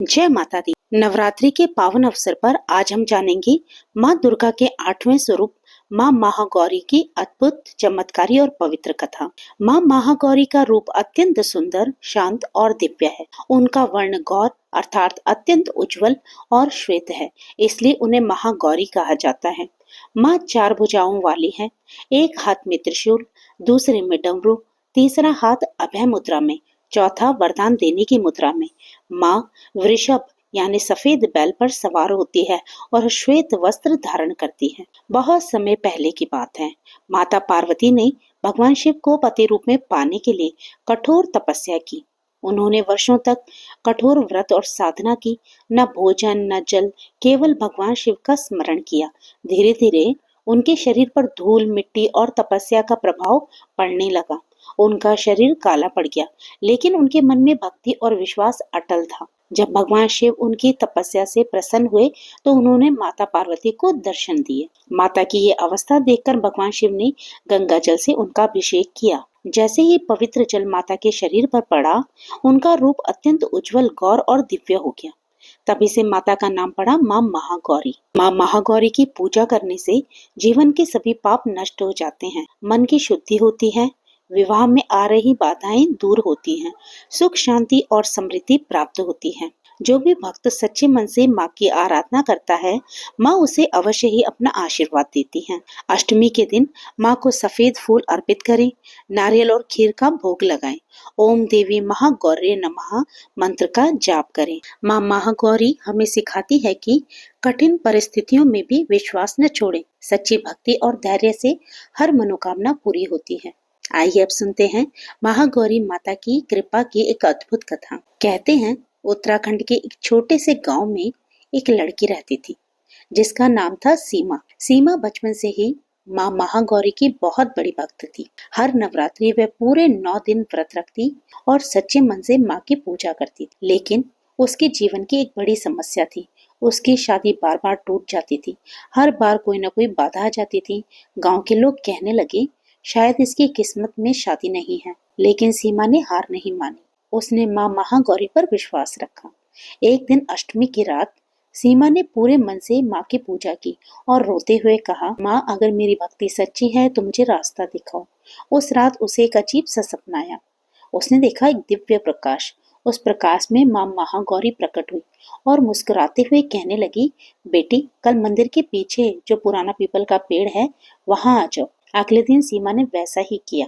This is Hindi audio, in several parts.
जय माता दी। नवरात्रि के पावन अवसर पर आज हम जानेंगे माँ दुर्गा के 8वें स्वरूप माँ महागौरी की अद्भुत, चमत्कारी और पवित्र कथा। माँ महागौरी का रूप अत्यंत सुंदर, शांत और दिव्य है। उनका वर्ण गौर अर्थात अत्यंत उज्जवल और श्वेत है, इसलिए उन्हें महागौरी कहा जाता है। माँ 4 भुजाओं वाली है। एक हाथ में त्रिशूल, दूसरे में डमरू, तीसरा हाथ अभय मुद्रा में, चौथा वरदान देने की मुद्रा में। माँ वृषभ यानी सफेद बैल पर सवार होती है और श्वेत वस्त्र धारण करती है। बहुत समय पहले की बात है, माता पार्वती ने भगवान शिव को पति रूप में पाने के लिए कठोर तपस्या की। उन्होंने वर्षों तक कठोर व्रत और साधना की, न भोजन न जल, केवल भगवान शिव का स्मरण किया। धीरे धीरे उनके शरीर पर धूल, मिट्टी और तपस्या का प्रभाव पड़ने लगा। उनका शरीर काला पड़ गया, लेकिन उनके मन में भक्ति और विश्वास अटल था। जब भगवान शिव उनकी तपस्या से प्रसन्न हुए तो उन्होंने माता पार्वती को दर्शन दिए। माता की ये अवस्था देखकर भगवान शिव ने गंगा जल से उनका अभिषेक किया। जैसे ही पवित्र जल माता के शरीर पर पड़ा, उनका रूप अत्यंत उज्जवल, गौर और दिव्य हो गया। तभी से माता का नाम पड़ा माँ महागौरी। माँ महागौरी की पूजा करने से जीवन के सभी पाप नष्ट हो जाते हैं, मन की शुद्धि होती है, विवाह में आ रही बाधाएं दूर होती हैं, सुख शांति और समृद्धि प्राप्त होती है। जो भी भक्त सच्चे मन से माँ की आराधना करता है, माँ उसे अवश्य ही अपना आशीर्वाद देती है। अष्टमी के दिन माँ को सफेद फूल अर्पित करें, नारियल और खीर का भोग लगाएं, ओम देवी महागौरी नमः मंत्र का जाप करें। माँ महागौरी हमें सिखाती है कि कठिन परिस्थितियों में भी विश्वास न छोड़ें। सच्ची भक्ति और धैर्य से हर मनोकामना पूरी होती है। आइए अब सुनते हैं महागौरी माता की कृपा की एक अद्भुत कथा। कहते हैं, उत्तराखंड के एक छोटे से गांव में एक लड़की रहती थी जिसका नाम था सीमा। सीमा बचपन से ही माँ महागौरी की बहुत बड़ी भक्त थी। हर नवरात्रि वह पूरे 9 दिन व्रत रखती और सच्चे मन से माँ की पूजा करती थी। लेकिन उसके जीवन की एक बड़ी समस्या थी। उसकी शादी बार बार टूट जाती थी। हर बार कोई न कोई बाधा आ जाती थी। गांव के लोग कहने लगे, शायद इसकी किस्मत में शादी नहीं है। लेकिन सीमा ने हार नहीं मानी। उसने माँ महागौरी पर विश्वास रखा। एक दिन अष्टमी की रात सीमा ने पूरे मन से माँ की पूजा की और रोते हुए कहा, माँ अगर मेरी भक्ति सच्ची है तो मुझे रास्ता दिखाओ। उस रात उसे एक अजीब सा सपना आया। उसने देखा एक दिव्य प्रकाश। उस प्रकाश में माँ महागौरी प्रकट हुई और मुस्कुराते हुए कहने लगी, बेटी कल मंदिर के पीछे जो पुराना पीपल का पेड़ है वहां आ जाओ। अगले दिन सीमा ने वैसा ही किया।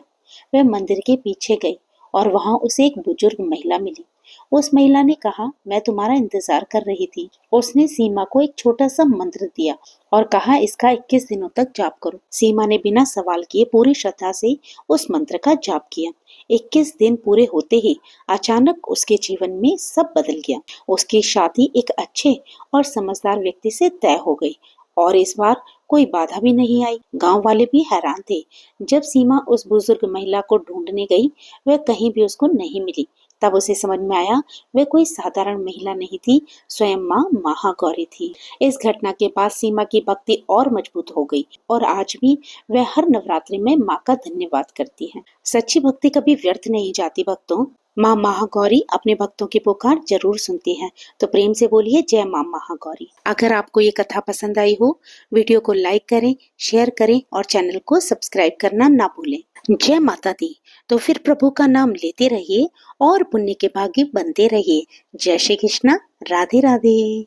वह मंदिर के पीछे गई और वहां उसे एक बुजुर्ग महिला मिली। उस महिला ने कहा, मैं तुम्हारा इंतजार कर रही थी। उसने सीमा को एक छोटा सा मंत्र दिया और कहा, इसका 21 दिनों तक जाप करो। सीमा ने बिना सवाल किए पूरी श्रद्धा से उस मंत्र का जाप किया। 21 दिन पूरे होते ही अचानक उसके जीवन में सब बदल गया। उसकी शादी एक अच्छे और समझदार व्यक्ति से तय हो गई और इस बार कोई बाधा भी नहीं आई। गांव वाले भी हैरान थे। जब सीमा उस बुजुर्ग महिला को ढूंढने गई, वह कहीं भी उसको नहीं मिली। तब उसे समझ में आया वह कोई साधारण महिला नहीं थी, स्वयं माँ महागौरी थी। इस घटना के बाद सीमा की भक्ति और मजबूत हो गई और आज भी वह हर नवरात्रि में माँ का धन्यवाद करती है। सच्ची भक्ति कभी व्यर्थ नहीं जाती भक्तों। माँ महागौरी अपने भक्तों की पुकार जरूर सुनती है। तो प्रेम से बोलिए, जय माँ महागौरी। अगर आपको ये कथा पसंद आई हो, वीडियो को लाइक करें, शेयर करें और चैनल को सब्सक्राइब करना ना भूलें। जय माता दी। तो फिर प्रभु का नाम लेते रहिए और पुण्य के भागी बनते रहिए। जय श्री कृष्णा। राधे राधे।